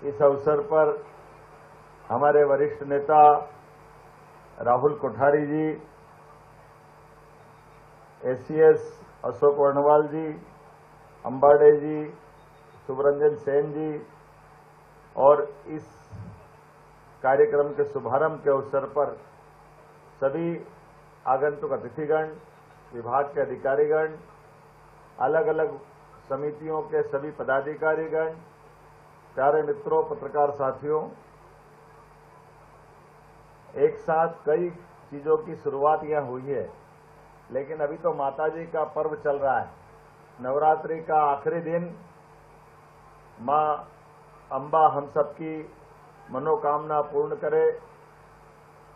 इस अवसर पर हमारे वरिष्ठ नेता राहुल कोठारी जी, एसीएस अशोक वर्णवाल जी, अंबाडे जी, सुब्रंजन सेन जी और इस कार्यक्रम के शुभारंभ के अवसर पर सभी आगंतुक अतिथिगण, विभाग के अधिकारीगण, अलग अलग समितियों के सभी पदाधिकारीगण, प्यारे मित्रों, पत्रकार साथियों, एक साथ कई चीजों की शुरुआत यह हुई है, लेकिन अभी तो माताजी का पर्व चल रहा है। नवरात्रि का आखिरी दिन मां अंबा हम सबकी मनोकामना पूर्ण करे।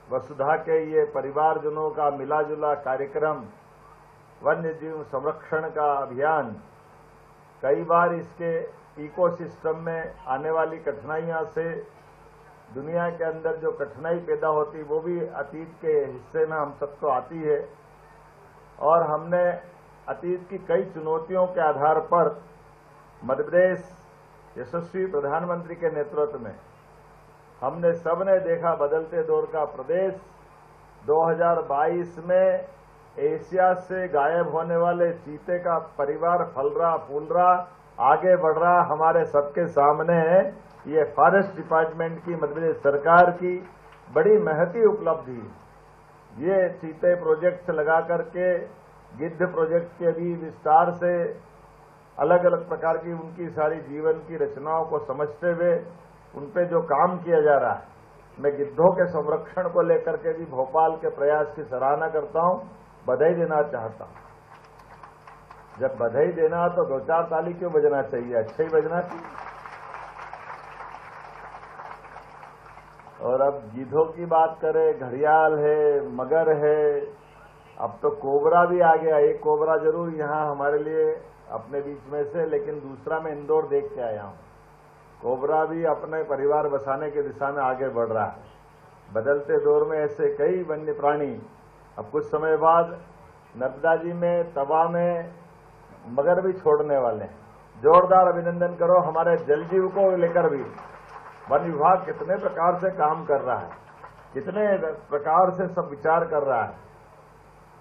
वसुधा के ये परिवारजनों का मिला जुला कार्यक्रम, वन्य जीव संरक्षण का अभियान, कई बार इसके इकोसिस्टम में आने वाली कठिनाइयों से दुनिया के अंदर जो कठिनाई पैदा होती वो भी अतीत के हिस्से में हम सबको आती है। और हमने अतीत की कई चुनौतियों के आधार पर मध्य प्रदेश यशस्वी प्रधानमंत्री के नेतृत्व में हमने सबने देखा बदलते दौर का प्रदेश। 2022 में एशिया से गायब होने वाले चीते का परिवार फल रहा, फूल रहा, आगे बढ़ रहा हमारे सबके सामने है। ये फॉरेस्ट डिपार्टमेंट की, मध्य प्रदेश सरकार की बड़ी महती उपलब्धि। ये चीते प्रोजेक्ट लगा करके गिद्ध प्रोजेक्ट के भी विस्तार से अलग अलग प्रकार की उनकी सारी जीवन की रचनाओं को समझते हुए उन पे जो काम किया जा रहा है, मैं गिद्धों के संरक्षण को लेकर के भी भोपाल के प्रयास की सराहना करता हूं, बधाई देना चाहता हूं। जब बधाई देना तो 2-4 ताली क्यों बजना चाहिए, अच्छा ही बजना चाहिए। और अब गिद्धों की बात करें, घड़ियाल है, मगर है, अब तो कोबरा भी आ गया। एक कोबरा जरूर यहाँ हमारे लिए अपने बीच में से, लेकिन दूसरा मैं इंदौर देख के आया हूं। कोबरा भी अपने परिवार बसाने की दिशा में आगे बढ़ रहा है। बदलते दौर में ऐसे कई वन्य प्राणी, अब कुछ समय बाद नर्मदा जी में, तवा में मगर भी छोड़ने वाले हैं। जोरदार अभिनंदन करो हमारे जल जीव को लेकर भी वन विभाग कितने प्रकार से काम कर रहा है, कितने प्रकार से सब विचार कर रहा है।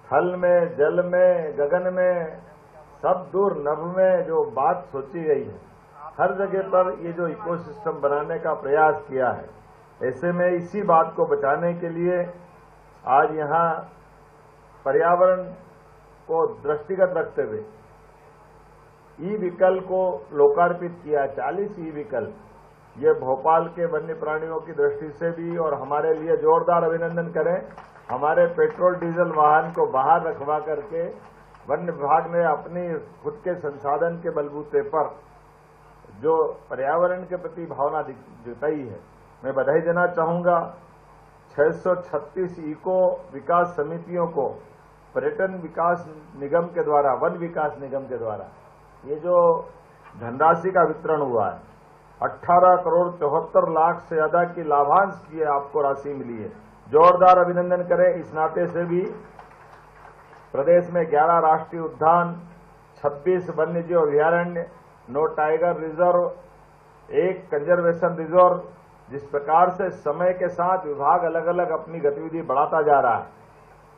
थल में, जल में, गगन में, सब दूर नभ में जो बात सोची गई है, हर जगह पर ये जो इकोसिस्टम बनाने का प्रयास किया है, ऐसे में इसी बात को बचाने के लिए आज यहाँ पर्यावरण को दृष्टिगत रखते हुए ई व्हीकल को लोकार्पित किया। 40 ई व्हीकल, ये भोपाल के वन्य प्राणियों की दृष्टि से भी और हमारे लिए जोरदार अभिनंदन करें। हमारे पेट्रोल डीजल वाहन को बाहर रखवा करके वन्य विभाग ने अपनी खुद के संसाधन के बलबूते पर जो पर्यावरण के प्रति भावना जताई है, मैं बधाई देना चाहूंगा। 636 इको विकास समितियों को पर्यटन विकास निगम के द्वारा, वन विकास निगम के द्वारा ये जो धनराशि का वितरण हुआ है, 18 करोड़ 74 लाख से ज्यादा की लाभांश की आपको राशि मिली है। जोरदार अभिनंदन करें। इस नाते से भी प्रदेश में 11 राष्ट्रीय उद्यान, 26 वन्यजीव अभयारण्य, 9 टाइगर रिजर्व, 1 कंजर्वेशन रिजर्व, जिस प्रकार से समय के साथ विभाग अलग अलग अपनी गतिविधि बढ़ाता जा रहा है,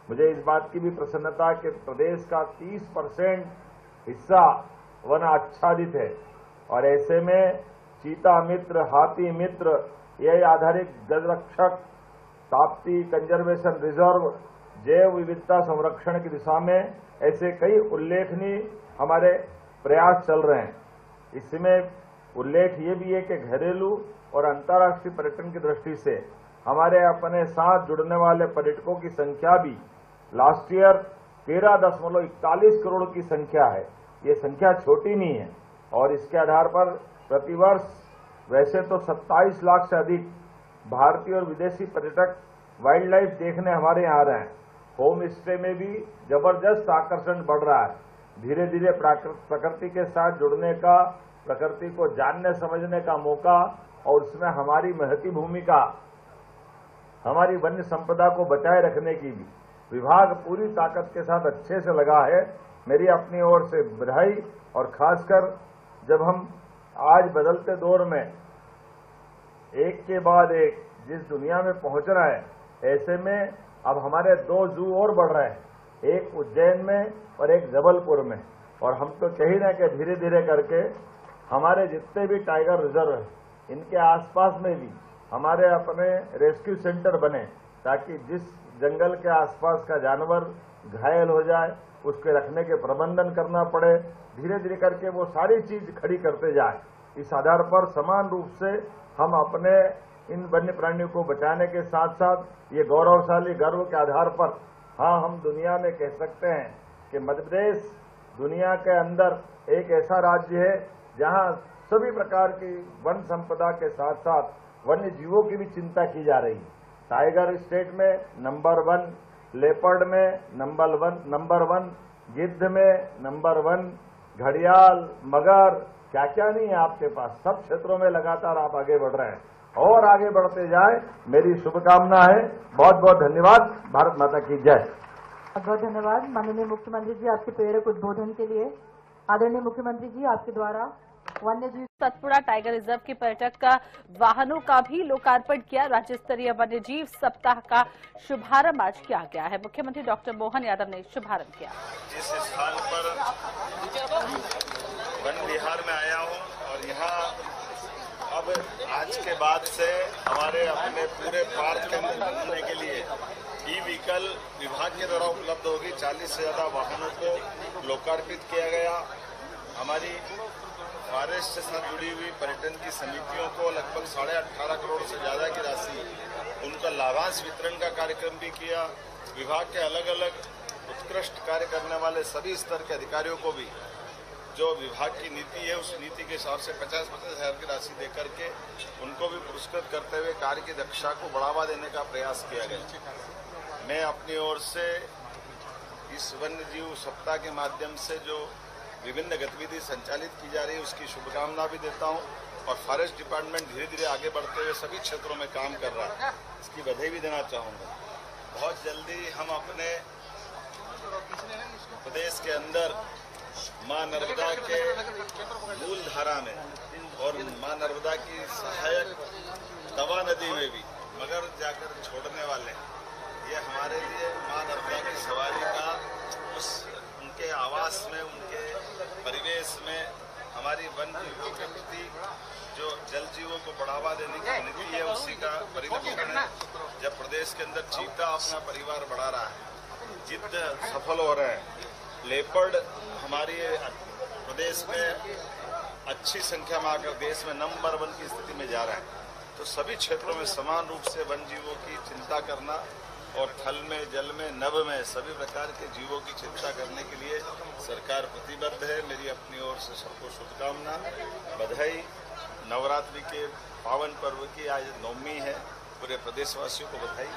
मुझे इस बात की भी प्रसन्नता कि प्रदेश का 30% हिस्सा वन आच्छादित है। और ऐसे में चीता मित्र, हाथी मित्र, ये आधारित गजरक्षक, ताप्ती कंजर्वेशन रिजर्व, जैव विविधता संरक्षण की दिशा में ऐसे कई उल्लेखनीय हमारे प्रयास चल रहे हैं। इसमें उल्लेख ये भी है कि घरेलू और अंतर्राष्ट्रीय पर्यटन की दृष्टि से हमारे अपने साथ जुड़ने वाले पर्यटकों की संख्या भी लास्ट ईयर 13.41 करोड़ की संख्या है। ये संख्या छोटी नहीं है। और इसके आधार पर प्रतिवर्ष वैसे तो 27 लाख से अधिक भारतीय और विदेशी पर्यटक वाइल्ड लाइफ देखने हमारे यहाँ आ रहे हैं। होम स्टे में भी जबरदस्त आकर्षण बढ़ रहा है। धीरे धीरे प्रकृति के साथ जुड़ने का, प्रकृति को जानने समझने का मौका और उसमें हमारी महती भूमिका, हमारी वन्य संपदा को बचाए रखने की भी विभाग पूरी ताकत के साथ अच्छे से लगा है। मेरी अपनी ओर से बधाई। और खासकर जब हम आज बदलते दौर में एक के बाद एक जिस दुनिया में पहुंच रहा है, ऐसे में अब हमारे 2 जू और बढ़ रहे हैं, एक उज्जैन में और एक जबलपुर में। और हम तो कह ही रहे हैं कि धीरे धीरे करके हमारे जितने भी टाइगर रिजर्व है, इनके आसपास में भी हमारे अपने रेस्क्यू सेंटर बने, ताकि जिस जंगल के आसपास का जानवर घायल हो जाए उसके रखने के प्रबंधन करना पड़े। धीरे धीरे करके वो सारी चीज खड़ी करते जाए। इस आधार पर समान रूप से हम अपने इन वन्य प्राणियों को बचाने के साथ साथ ये गौरवशाली गर्व के आधार पर, हाँ, हम दुनिया में कह सकते हैं कि मध्य प्रदेश दुनिया के अंदर एक ऐसा राज्य है जहां सभी प्रकार की वन संपदा के साथ साथ वन्य जीवों की भी चिंता की जा रही है। टाइगर स्टेट में नंबर 1, लेपर्ड में नंबर 1, गिद्ध में नंबर 1, घड़ियाल, मगर, क्या क्या नहीं है आपके पास। सब क्षेत्रों में लगातार आप आगे बढ़ रहे हैं और आगे बढ़ते जाए, मेरी शुभकामना है। बहुत बहुत धन्यवाद। भारत माता की जय। बहुत धन्यवाद माननीय मुख्यमंत्री जी आपके प्रेरक उद्बोधन के लिए। आदरणीय मुख्यमंत्री जी, आपके द्वारा वन्यजीव सतपुड़ा टाइगर रिजर्व के पर्यटक वाहनों का भी लोकार्पण किया। राज्य स्तरीय वन्यजीव सप्ताह का शुभारंभ आज किया गया है। मुख्यमंत्री डॉक्टर मोहन यादव ने शुभारंभ किया। इस स्थान पर वन विहार में आया हूं और यहाँ अब आज के बाद से हमारे अपने पूरे पार्क के अंदर घूमने के लिए ई-व्हीकल विभाग के द्वारा उपलब्ध होगी। 40 से ज्यादा वाहनों को लोकार्पित किया गया। हमारी फॉरेस्ट से साथ जुड़ी हुई पर्यटन की समितियों को लगभग 18.5 करोड़ से ज्यादा की राशि उनका लाभांश वितरण का कार्यक्रम भी किया। विभाग के अलग अलग उत्कृष्ट कार्य करने वाले सभी स्तर के अधिकारियों को भी जो विभाग की नीति है उस नीति के हिसाब से 50-50 हजार की राशि देकर के उनको भी पुरस्कृत करते हुए कार्य की दक्षता को बढ़ावा देने का प्रयास किया गया। मैं अपनी ओर से इस वन्यजीव सप्ताह के माध्यम से जो विभिन्न गतिविधि संचालित की जा रही है उसकी शुभकामना भी देता हूं और फॉरेस्ट डिपार्टमेंट धीरे धीरे आगे बढ़ते हुए सभी क्षेत्रों में काम कर रहा है, इसकी बधाई भी देना चाहूंगा। बहुत जल्दी हम अपने प्रदेश के अंदर मां नर्मदा के मूल धारा में और मां नर्मदा की सहायक तवा नदी में भी मगर जाकर छोड़ने वाले, ये हमारे लिए मां नर्मदा की सवारी का उनके आवास में, उनके परिवेश में हमारी वन जीवों के प्रति जो जल जीवों को बढ़ावा देने की नीति है उसी का परिवर्तन है। जब प्रदेश के अंदर चीता अपना परिवार बढ़ा रहा है, गिद्ध सफल हो रहे हैं, लेपर्ड हमारे प्रदेश में अच्छी संख्या में आकर देश में नंबर 1 की स्थिति में जा रहे हैं, तो सभी क्षेत्रों में समान रूप से वन जीवों की चिंता करना और थल में, जल में, नभ में सभी प्रकार के जीवों की चिंता करने के लिए सरकार प्रतिबद्ध है। मेरी अपनी ओर से सबको शुभकामना, बधाई। नवरात्रि के पावन पर्व की आज नवमी है, पूरे प्रदेशवासियों को बधाई।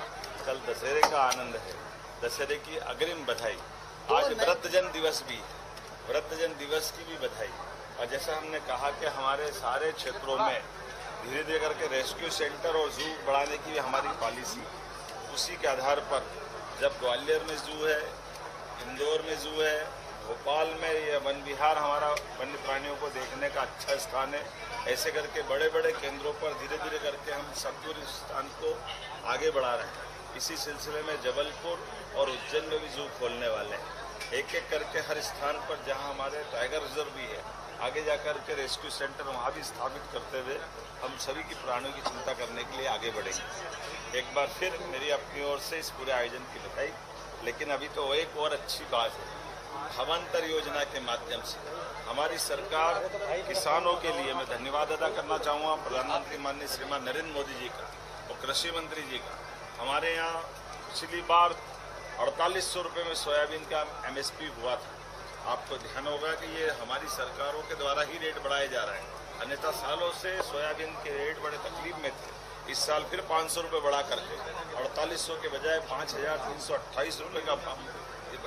कल दशहरे का आनंद है, दशहरे की अग्रिम बधाई। आज व्रतजन दिवस भी, व्रतजन दिवस की भी बधाई। और जैसा हमने कहा कि हमारे सारे क्षेत्रों में धीरे धीरे करके रेस्क्यू सेंटर और जू बढ़ाने की हमारी पॉलिसी, उसी के आधार पर जब ग्वालियर में जू है, इंदौर में जू है, भोपाल में ये वन विहार हमारा वन्य प्राणियों को देखने का अच्छा स्थान है, ऐसे करके बड़े बड़े केंद्रों पर धीरे धीरे करके हम सब स्थान को आगे बढ़ा रहे हैं। इसी सिलसिले में जबलपुर और उज्जैन में भी जू खोलने वाले हैं। एक एक करके हर स्थान पर जहां हमारे टाइगर रिजर्व भी है, आगे जाकर के रेस्क्यू सेंटर वहां भी स्थापित करते हुए हम सभी की प्राणियों की चिंता करने के लिए आगे बढ़ेंगे। एक बार फिर मेरी अपनी ओर से इस पूरे आयोजन की बधाई। लेकिन अभी तो एक और अच्छी बात है, भावांतर योजना के माध्यम से हमारी सरकार किसानों के लिए, मैं धन्यवाद अदा करना चाहूँगा प्रधानमंत्री माननीय श्रीमान नरेंद्र मोदी जी का और कृषि मंत्री जी का। हमारे यहाँ पिछली बार 4800 रुपये में सोयाबीन का MSP हुआ था। आपको ध्यान होगा कि ये हमारी सरकारों के द्वारा ही रेट बढ़ाए जा रहे हैं, अन्यथा सालों से सोयाबीन के रेट बड़े तकलीफ में थे। इस साल फिर 500 रुपये बढ़ा करके 4800 के बजाय 5328 रुपये का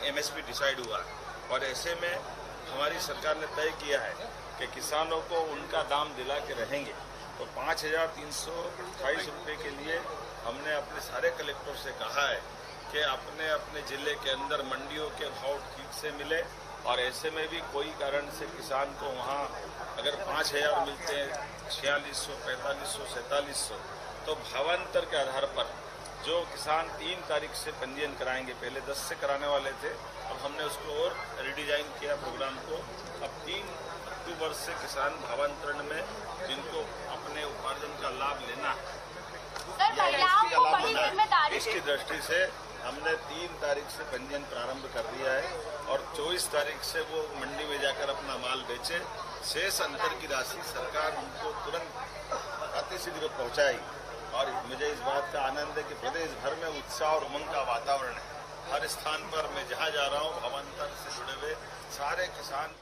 MSP डिसाइड हुआ है। और ऐसे में हमारी सरकार ने तय किया है कि किसानों को उनका दाम दिला के रहेंगे। तो 5328 रुपये के लिए हमने अपने सारे कलेक्टर से कहा है कि अपने अपने जिले के अंदर मंडियों के भाव ठीक से मिले, और ऐसे में भी कोई कारण से किसान को वहाँ अगर 5000 मिलते हैं 4600, 4500, 4700। तो भावांतर के आधार पर जो किसान 3 तारीख से पंजीयन कराएंगे, पहले 10 से कराने वाले थे, अब हमने उसको और रिडिजाइन किया प्रोग्राम को। अब 3 अक्टूबर से किसान भावांतरण में जिनको अपने उपार्जन का लाभ लेना है, इसकी दृष्टि से हमने 3 तारीख से पंजीयन प्रारंभ कर दिया है और 24 तारीख से वो मंडी में जाकर अपना माल बेचे। शेष अंतर की राशि सरकार उनको तुरंत अतिशीघ्र पहुंचाएगी। और मुझे इस बात का आनंद है कि प्रदेश भर में उत्साह और उमंग का वातावरण है। हर स्थान पर मैं जहां जा रहा हूं, भावांतर से जुड़े हुए सारे किसान